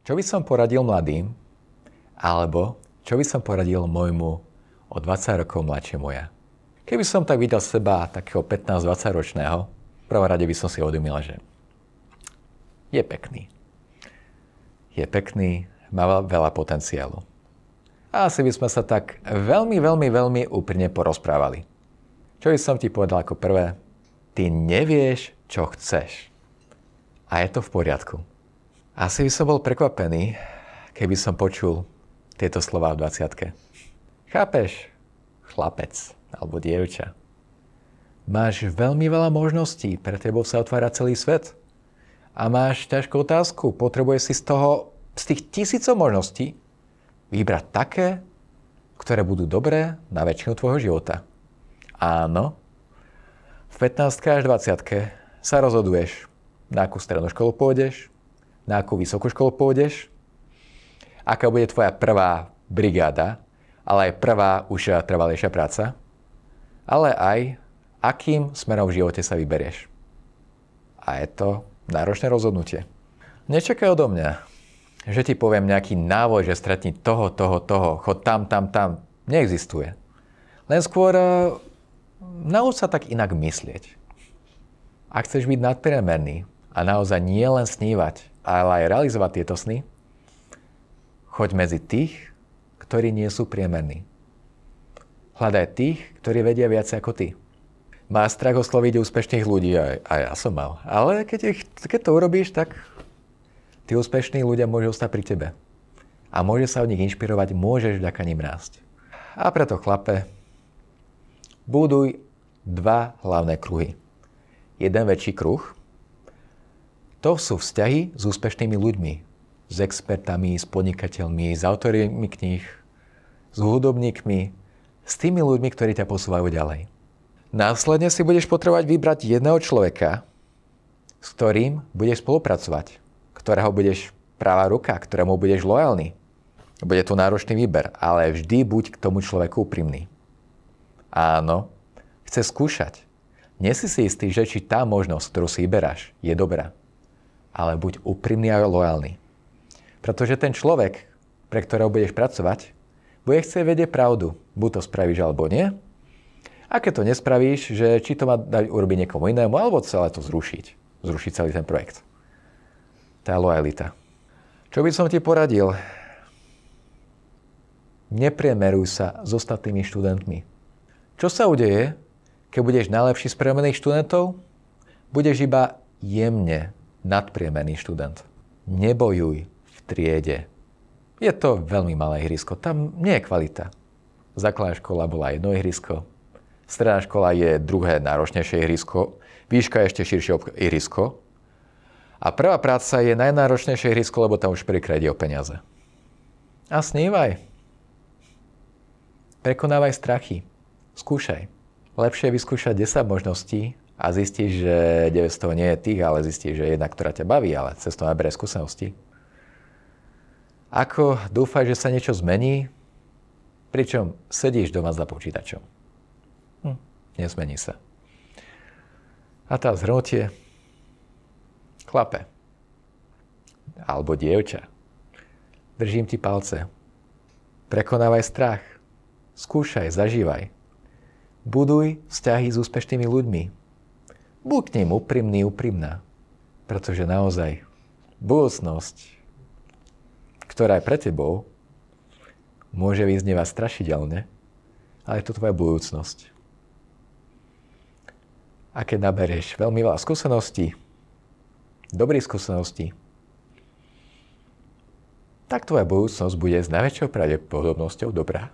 Čo by som poradil mladým, alebo čo by som poradil môjmu o 20 rokov mladšiemu ja? Keby som tak videl seba, takého 15-20 ročného, v prvom rade by som si uvedomil, že je pekný. Je pekný, má veľa potenciálu. A asi by sme sa tak veľmi úprimne porozprávali. Čo by som ti povedal ako prvé? Ty nevieš, čo chceš. A je to v poriadku. Asi by som bol prekvapený, keby som počul tieto slová v 20-ke. Chápeš, chlapec alebo dievča? Máš veľmi veľa možností, pre tebou sa otvára celý svet. A máš ťažkú otázku, potrebuješ si z tých tisícov možností vybrať také, ktoré budú dobré na väčšinu tvojho života. Áno, v 15 až 20 sa rozhoduješ, na akú strednú školu pôjdeš, na akú vysokú školu pôjdeš, aká bude tvoja prvá brigáda, ale aj prvá už trvalejšia práca, ale aj akým smerom v živote sa vyberieš. A je to náročné rozhodnutie. Nečakaj odo mňa, že ti poviem nejaký návod, že stretni toho, chod tam. Neexistuje. Len skôr nauč sa tak inak myslieť. Ak chceš byť nadpriemerný a naozaj nie len snívať, ale aj realizovať tieto sny, choď medzi tých, ktorí nie sú priemerní. Hľadaj tých, ktorí vedia viac ako ty. Má strach osloviť úspešných ľudí, a ja som mal. Ale keď to urobíš, tak tí úspešní ľudia môžu ostať pri tebe. A môže sa od nich inšpirovať, môžeš vďaka nim rásť. A preto, chlape, buduj 2 hlavné kruhy. Jeden väčší kruh, to sú vzťahy s úspešnými ľuďmi. S expertami, s podnikateľmi, s autormi kníh, s hudobníkmi, s tými ľuďmi, ktorí ťa posúvajú ďalej. Následne si budeš potrebovať vybrať jedného človeka, s ktorým budeš spolupracovať, ktorého budeš pravá ruka, ktorému budeš lojálny. Bude to náročný výber, ale vždy buď k tomu človeku úprimný. Áno, chce skúšať. Nie si istý, že či tá možnosť, ktorú si vyberáš, je dobrá. Ale buď úprimný a lojálny. Pretože ten človek, pre ktorého budeš pracovať, bude chcieť vedieť pravdu. Buď to spravíš, alebo nie. A keď to nespravíš, že či to má dať urobiť niekomu inému, alebo celé to zrušiť. Zrušiť celý ten projekt. Tá lojalita. Čo by som ti poradil? Nepriemeruj sa s ostatnými študentmi. Čo sa udeje, keď budeš najlepší z priemerných študentov? Budeš iba jemne nadpriemerný študent. Nebojuj v triede. Je to veľmi malé ihrisko. Tam nie je kvalita. Základná škola bola jedno ihrisko. Stredná škola je druhé náročnejšie ihrisko. Výška je ešte širšie ihrisko. A prvá práca je najnáročnejšie ihrisko, lebo tam už prvýkrát ide o peniaze. A snívaj. Prekonávaj strachy. Skúšaj. Lepšie vyskúšať 10 možností a zistíš, že 9 z toho nie je tých, ale zistíš, že jedna, ktorá ťa baví, ale cez to nabereš skúsenosti. Ako dúfaj, že sa niečo zmení, pričom sedíš doma za počítačom. Nezmení sa. A tá zhrnutie. Chlape. Alebo dievča. Držím ti palce. Prekonávaj strach. Skúšaj, zažívaj. Buduj vzťahy s úspešnými ľuďmi. Buď k nim úprimný, úprimná. Pretože naozaj budúcnosť, ktorá je pre tebou, môže vyznievať strašidelne, ale je to tvoja budúcnosť. A keď naberieš veľmi veľa skúseností, dobrých skúseností, tak tvoja budúcnosť bude s najväčšou pravdepodobnosťou dobrá.